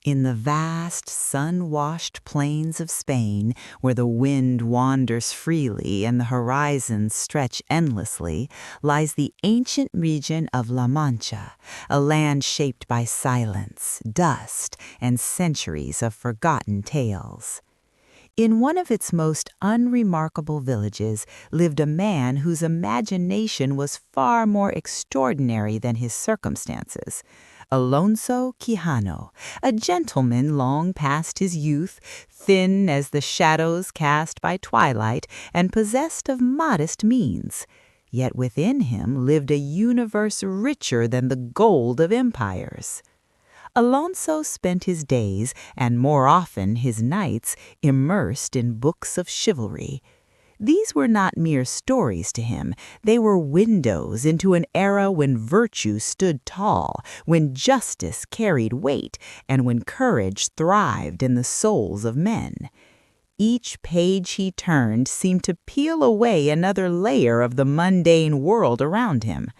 In the vast, sun-washed plains of Spain, where the wind wanders freely and the horizons stretch endlessly, lies the ancient region of La Mancha, a land shaped by silence, dust, and centuries of forgotten tales. In one of its most unremarkable villages lived a man whose imagination was far more extraordinary than his circumstances. Alonso Quijano, a gentleman long past his youth, thin as the shadows cast by twilight, and possessed of modest means. Yet within him lived a universe richer than the gold of empires. Alonso spent his days, and more often his nights, immersed in books of chivalry. These were not mere stories to him. They were windows into an era when virtue stood tall, when justice carried weight, and when courage thrived in the souls of men. Each page he turned seemed to peel away another layer of the mundane world around him.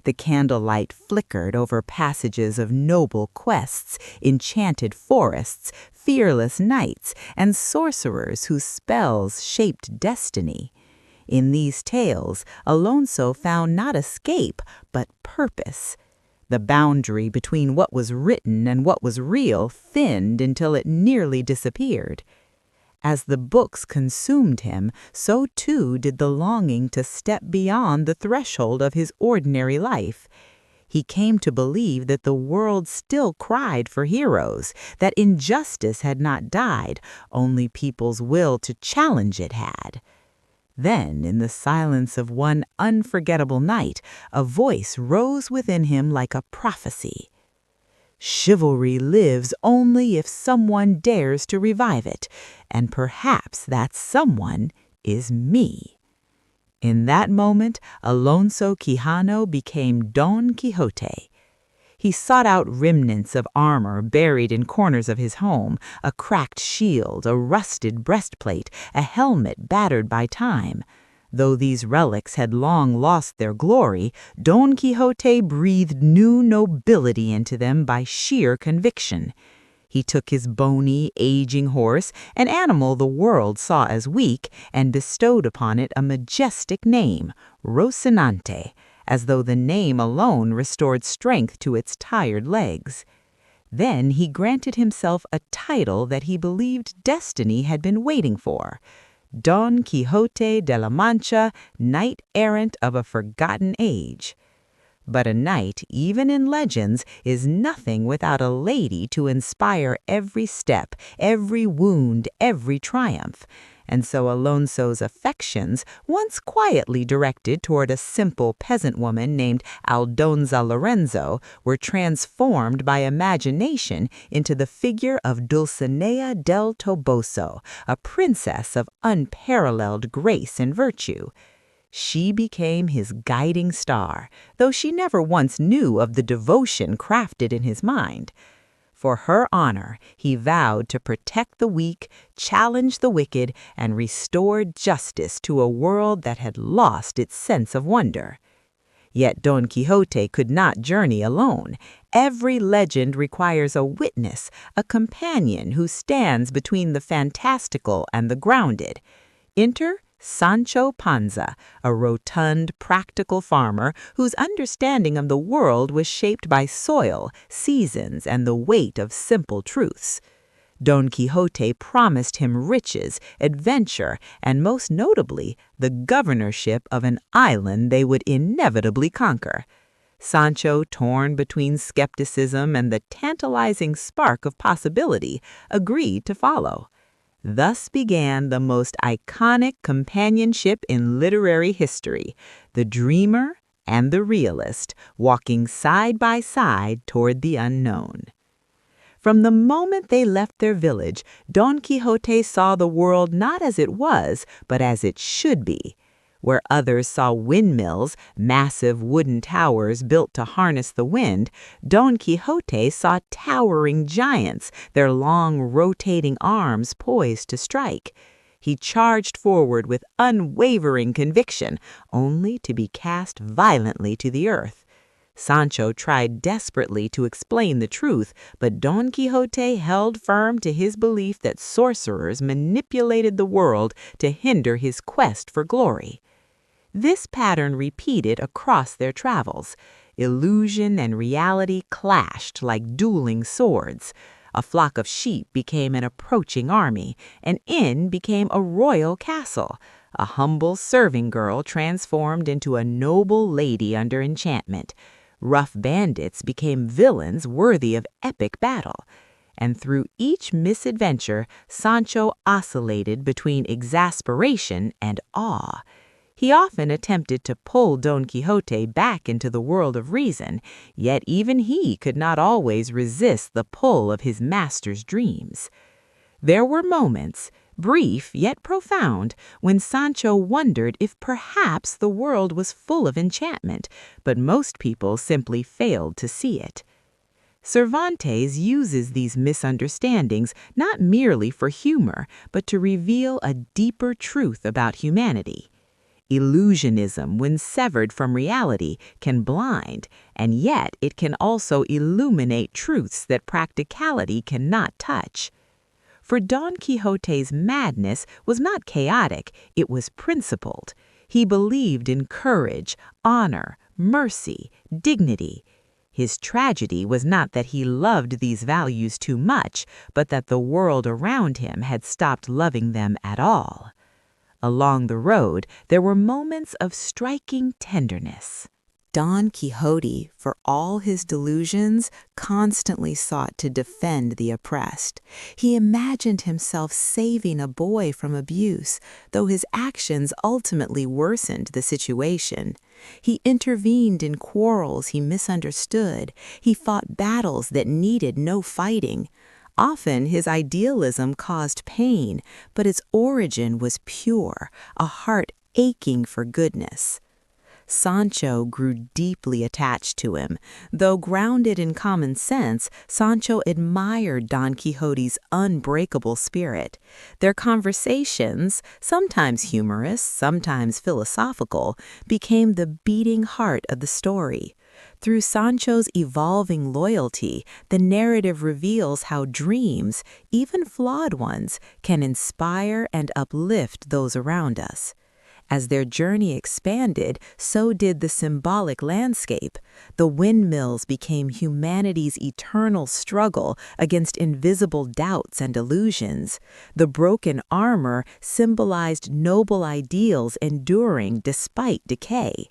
The candlelight flickered over passages of noble quests, enchanted forests, fearless knights, and sorcerers whose spells shaped destiny. In these tales, Alonso found not escape, but purpose. The boundary between what was written and what was real thinned until it nearly disappeared. As the books consumed him, so too did the longing to step beyond the threshold of his ordinary life. He came to believe that the world still cried for heroes, that injustice had not died, only people's will to challenge it had. Then, in the silence of one unforgettable night, a voice rose within him like a prophecy. Chivalry lives only if someone dares to revive it, and perhaps that someone is me. In that moment, Alonso Quijano became Don Quixote. He sought out remnants of armor buried in corners of his home, a cracked shield, a rusted breastplate, a helmet battered by time. Though these relics had long lost their glory, Don Quixote breathed new nobility into them by sheer conviction. He took his bony, aging horse, an animal the world saw as weak, and bestowed upon it a majestic name, Rocinante, as though the name alone restored strength to its tired legs. Then he granted himself a title that he believed destiny had been waiting for. Don Quixote de la Mancha, knight-errant of a forgotten age. But a knight, even in legends, is nothing without a lady to inspire every step, every wound, every triumph. And so Alonso's affections, once quietly directed toward a simple peasant woman named Aldonza Lorenzo, were transformed by imagination into the figure of Dulcinea del Toboso, a princess of unparalleled grace and virtue. She became his guiding star, though she never once knew of the devotion crafted in his mind. For her honor, he vowed to protect the weak, challenge the wicked, and restore justice to a world that had lost its sense of wonder. Yet Don Quixote could not journey alone. Every legend requires a witness, a companion who stands between the fantastical and the grounded. Enter Sancho Panza, a rotund, practical farmer whose understanding of the world was shaped by soil, seasons, and the weight of simple truths. Don Quixote promised him riches, adventure, and most notably, the governorship of an island they would inevitably conquer. Sancho, torn between skepticism and the tantalizing spark of possibility, agreed to follow. Thus began the most iconic companionship in literary history, the dreamer and the realist, walking side by side toward the unknown. From the moment they left their village, Don Quixote saw the world not as it was, but as it should be. Where others saw windmills, massive wooden towers built to harness the wind, Don Quixote saw towering giants, their long rotating arms poised to strike. He charged forward with unwavering conviction, only to be cast violently to the earth. Sancho tried desperately to explain the truth, but Don Quixote held firm to his belief that sorcerers manipulated the world to hinder his quest for glory. This pattern repeated across their travels. Illusion and reality clashed like dueling swords. A flock of sheep became an approaching army. An inn became a royal castle. A humble serving girl transformed into a noble lady under enchantment. Rough bandits became villains worthy of epic battle. And through each misadventure, Sancho oscillated between exasperation and awe. He often attempted to pull Don Quixote back into the world of reason, yet even he could not always resist the pull of his master's dreams. There were moments, brief yet profound, when Sancho wondered if perhaps the world was full of enchantment, but most people simply failed to see it. Cervantes uses these misunderstandings not merely for humor, but to reveal a deeper truth about humanity. Illusionism, when severed from reality, can blind, and yet it can also illuminate truths that practicality cannot touch. For Don Quixote's madness was not chaotic, it was principled. He believed in courage, honor, mercy, dignity. His tragedy was not that he loved these values too much, but that the world around him had stopped loving them at all. Along the road, there were moments of striking tenderness. Don Quixote, for all his delusions, constantly sought to defend the oppressed. He imagined himself saving a boy from abuse, though his actions ultimately worsened the situation. He intervened in quarrels he misunderstood. He fought battles that needed no fighting. Often his idealism caused pain, but its origin was pure, a heart aching for goodness. Sancho grew deeply attached to him. Though grounded in common sense, Sancho admired Don Quixote's unbreakable spirit. Their conversations, sometimes humorous, sometimes philosophical, became the beating heart of the story. Through Sancho's evolving loyalty, the narrative reveals how dreams, even flawed ones, can inspire and uplift those around us. As their journey expanded, so did the symbolic landscape. The windmills became humanity's eternal struggle against invisible doubts and illusions. The broken armor symbolized noble ideals enduring despite decay.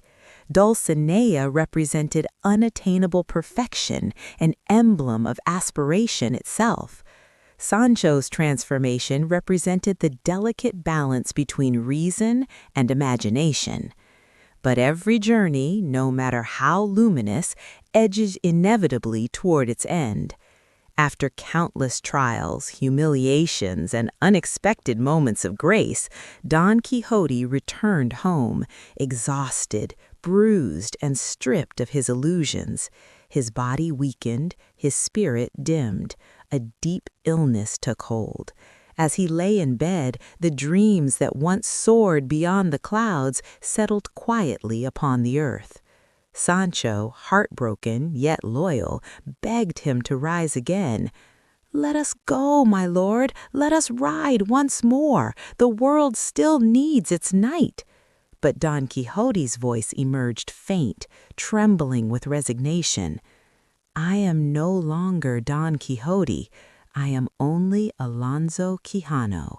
Dulcinea represented unattainable perfection, an emblem of aspiration itself. Sancho's transformation represented the delicate balance between reason and imagination. But every journey, no matter how luminous, edges inevitably toward its end. After countless trials, humiliations, and unexpected moments of grace, Don Quixote returned home, exhausted, bruised, and stripped of his illusions. His body weakened, his spirit dimmed. A deep illness took hold. As he lay in bed, the dreams that once soared beyond the clouds settled quietly upon the earth. Sancho, heartbroken yet loyal, begged him to rise again. "Let us go, my lord, let us ride once more. The world still needs its knight." But Don Quixote's voice emerged faint, trembling with resignation. "I am no longer Don Quixote. I am only Alonso Quijano."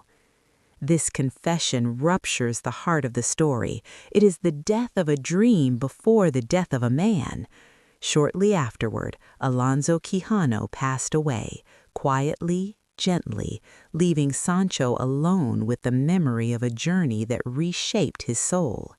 This confession ruptures the heart of the story. It is the death of a dream before the death of a man. Shortly afterward, Alonso Quijano passed away, quietly, gently, leaving Sancho alone with the memory of a journey that reshaped his soul.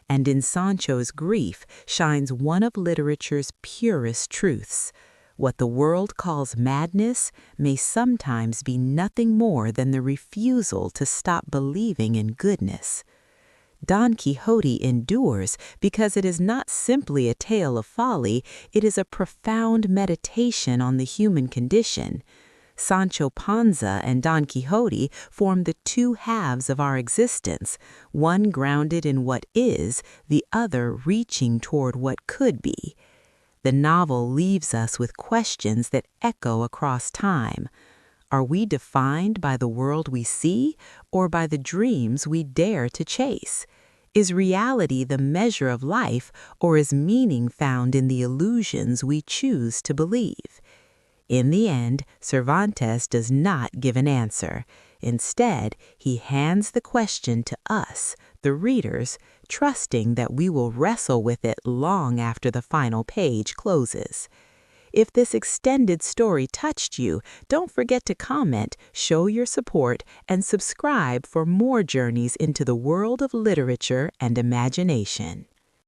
And in Sancho's grief shines one of literature's purest truths. What the world calls madness may sometimes be nothing more than the refusal to stop believing in goodness. Don Quixote endures because it is not simply a tale of folly, it is a profound meditation on the human condition. Sancho Panza and Don Quixote form the two halves of our existence, one grounded in what is, the other reaching toward what could be. the novel leaves us with questions that echo across time. Are we defined by the world we see or by the dreams we dare to chase? Is reality the measure of life, or is meaning found in the illusions we choose to believe? In the end, Cervantes does not give an answer. Instead, he hands the question to us, the readers, trusting that we will wrestle with it long after the final page closes. If this extended story touched you, don't forget to comment, show your support, and subscribe for more journeys into the world of literature and imagination.